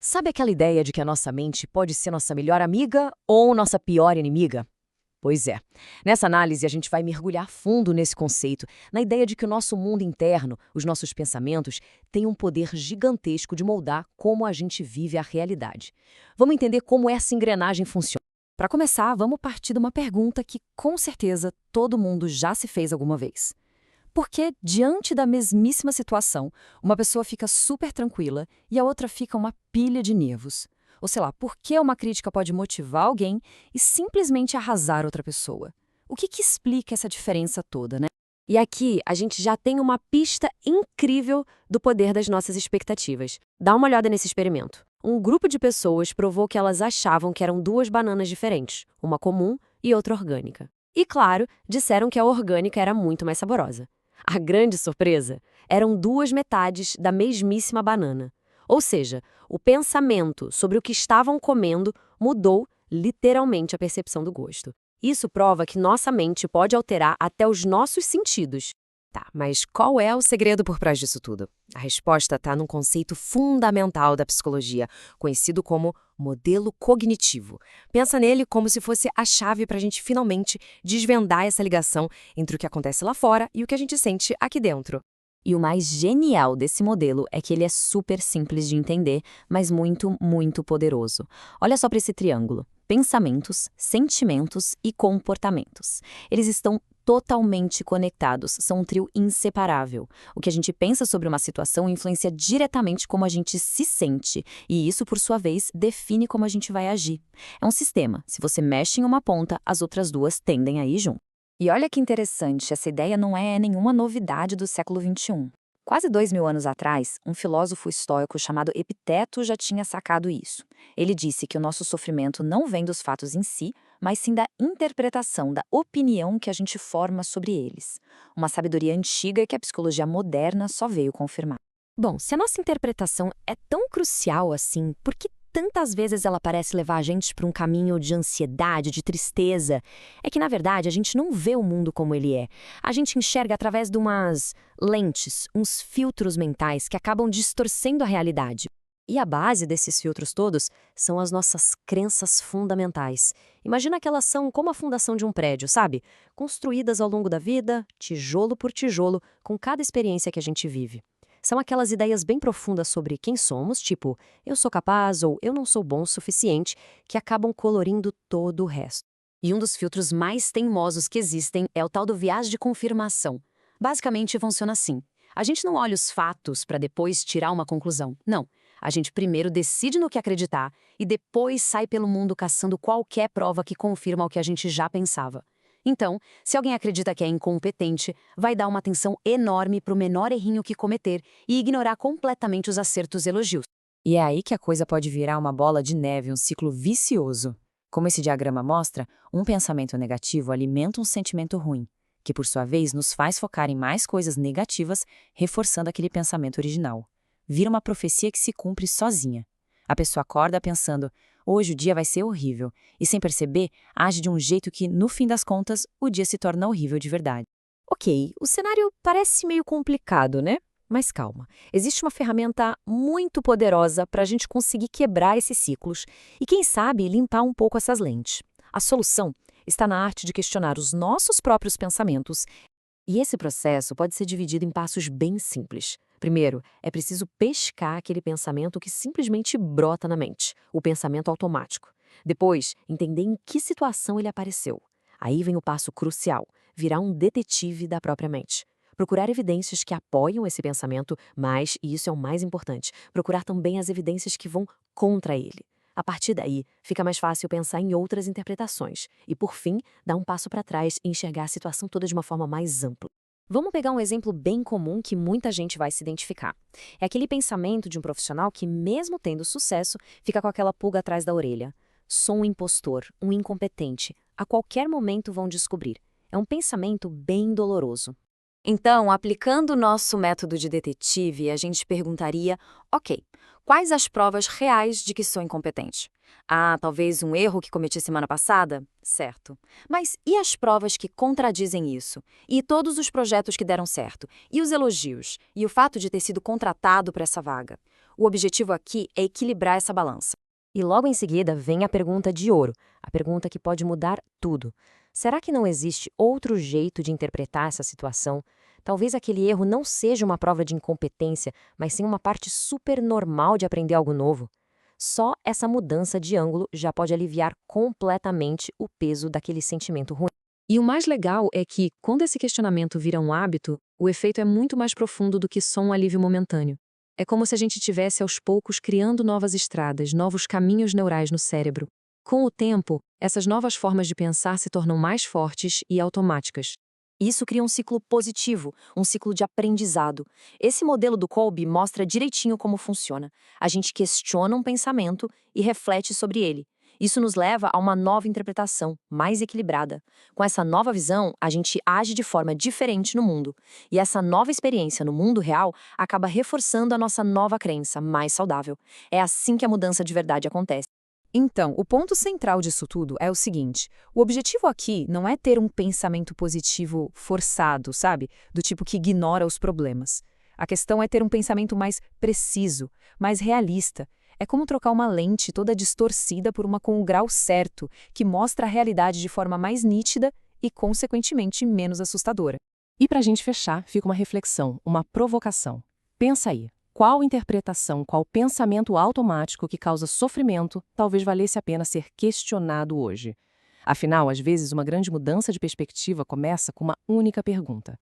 Sabe aquela ideia de que a nossa mente pode ser nossa melhor amiga ou nossa pior inimiga? Pois é. Nessa análise, a gente vai mergulhar fundo nesse conceito, na ideia de que o nosso mundo interno, os nossos pensamentos, têm um poder gigantesco de moldar como a gente vive a realidade. Vamos entender como essa engrenagem funciona. Para começar, vamos partir de uma pergunta que, com certeza, todo mundo já se fez alguma vez. Por que, diante da mesmíssima situação, uma pessoa fica super tranquila e a outra fica uma pilha de nervos? Ou sei lá, por que uma crítica pode motivar alguém e simplesmente arrasar outra pessoa? O que explica essa diferença toda, né? E aqui a gente já tem uma pista incrível do poder das nossas expectativas. Dá uma olhada nesse experimento. Um grupo de pessoas provou que elas achavam que eram duas bananas diferentes, uma comum e outra orgânica. E, claro, disseram que a orgânica era muito mais saborosa. A grande surpresa eram duas metades da mesmíssima banana. Ou seja, o pensamento sobre o que estavam comendo mudou literalmente a percepção do gosto. Isso prova que nossa mente pode alterar até os nossos sentidos. Tá, mas qual é o segredo por trás disso tudo? A resposta está num conceito fundamental da psicologia, conhecido como modelo cognitivo. Pensa nele como se fosse a chave para a gente finalmente desvendar essa ligação entre o que acontece lá fora e o que a gente sente aqui dentro. E o mais genial desse modelo é que ele é super simples de entender, mas muito, muito poderoso. Olha só para esse triângulo: pensamentos, sentimentos e comportamentos. Eles estão totalmente conectados, são um trio inseparável. O que a gente pensa sobre uma situação influencia diretamente como a gente se sente, e isso, por sua vez, define como a gente vai agir. É um sistema. Se você mexe em uma ponta, as outras duas tendem a ir junto. E olha que interessante, essa ideia não é nenhuma novidade do século XXI. Quase 2000 anos atrás, um filósofo estoico chamado Epiteto já tinha sacado isso. Ele disse que o nosso sofrimento não vem dos fatos em si, mas sim da interpretação, da opinião que a gente forma sobre eles. Uma sabedoria antiga que a psicologia moderna só veio confirmar. Bom, se a nossa interpretação é tão crucial assim, por que tantas vezes ela parece levar a gente para um caminho de ansiedade, de tristeza? É que, na verdade, a gente não vê o mundo como ele é. A gente enxerga através de umas lentes, uns filtros mentais que acabam distorcendo a realidade. E a base desses filtros todos são as nossas crenças fundamentais. Imagina que elas são como a fundação de um prédio, sabe? Construídas ao longo da vida, tijolo por tijolo, com cada experiência que a gente vive. São aquelas ideias bem profundas sobre quem somos, tipo, eu sou capaz ou eu não sou bom o suficiente, que acabam colorindo todo o resto. E um dos filtros mais teimosos que existem é o tal do viés de confirmação. Basicamente funciona assim: a gente não olha os fatos para depois tirar uma conclusão. Não. A gente primeiro decide no que acreditar e depois sai pelo mundo caçando qualquer prova que confirma o que a gente já pensava. Então, se alguém acredita que é incompetente, vai dar uma atenção enorme para o menor errinho que cometer e ignorar completamente os acertos e elogios. E é aí que a coisa pode virar uma bola de neve, um ciclo vicioso. Como esse diagrama mostra, um pensamento negativo alimenta um sentimento ruim, que por sua vez nos faz focar em mais coisas negativas, reforçando aquele pensamento original. Vira uma profecia que se cumpre sozinha. A pessoa acorda pensando, hoje o dia vai ser horrível, e sem perceber, age de um jeito que, no fim das contas, o dia se torna horrível de verdade. Ok, o cenário parece meio complicado, né? Mas calma, existe uma ferramenta muito poderosa para a gente conseguir quebrar esses ciclos e, quem sabe, limpar um pouco essas lentes. A solução está na arte de questionar os nossos próprios pensamentos, e esse processo pode ser dividido em passos bem simples. Primeiro, é preciso pescar aquele pensamento que simplesmente brota na mente, o pensamento automático. Depois, entender em que situação ele apareceu. Aí vem o passo crucial: virar um detetive da própria mente. Procurar evidências que apoiam esse pensamento, mas, e isso é o mais importante, procurar também as evidências que vão contra ele. A partir daí, fica mais fácil pensar em outras interpretações e, por fim, dar um passo para trás e enxergar a situação toda de uma forma mais ampla. Vamos pegar um exemplo bem comum que muita gente vai se identificar. É aquele pensamento de um profissional que, mesmo tendo sucesso, fica com aquela pulga atrás da orelha. Sou um impostor, um incompetente. A qualquer momento vão descobrir. É um pensamento bem doloroso. Então, aplicando o nosso método de detetive, a gente perguntaria, ok, quais as provas reais de que sou incompetente? Ah, talvez um erro que cometi semana passada? Certo. Mas e as provas que contradizem isso? E todos os projetos que deram certo? E os elogios? E o fato de ter sido contratado para essa vaga? O objetivo aqui é equilibrar essa balança. E logo em seguida vem a pergunta de ouro, a pergunta que pode mudar tudo. Será que não existe outro jeito de interpretar essa situação? Talvez aquele erro não seja uma prova de incompetência, mas sim uma parte super normal de aprender algo novo. Só essa mudança de ângulo já pode aliviar completamente o peso daquele sentimento ruim. E o mais legal é que, quando esse questionamento vira um hábito, o efeito é muito mais profundo do que só um alívio momentâneo. É como se a gente tivesse aos poucos criando novas estradas, novos caminhos neurais no cérebro. Com o tempo, essas novas formas de pensar se tornam mais fortes e automáticas. Isso cria um ciclo positivo, um ciclo de aprendizado. Esse modelo do Kolbe mostra direitinho como funciona. A gente questiona um pensamento e reflete sobre ele. Isso nos leva a uma nova interpretação, mais equilibrada. Com essa nova visão, a gente age de forma diferente no mundo. E essa nova experiência no mundo real acaba reforçando a nossa nova crença, mais saudável. É assim que a mudança de verdade acontece. Então, o ponto central disso tudo é o seguinte: o objetivo aqui não é ter um pensamento positivo forçado, sabe? Do tipo que ignora os problemas. A questão é ter um pensamento mais preciso, mais realista. É como trocar uma lente toda distorcida por uma com o grau certo, que mostra a realidade de forma mais nítida e, consequentemente, menos assustadora. E para a gente fechar, fica uma reflexão, uma provocação. Pensa aí, qual interpretação, qual pensamento automático que causa sofrimento talvez valesse a pena ser questionado hoje? Afinal, às vezes, uma grande mudança de perspectiva começa com uma única pergunta.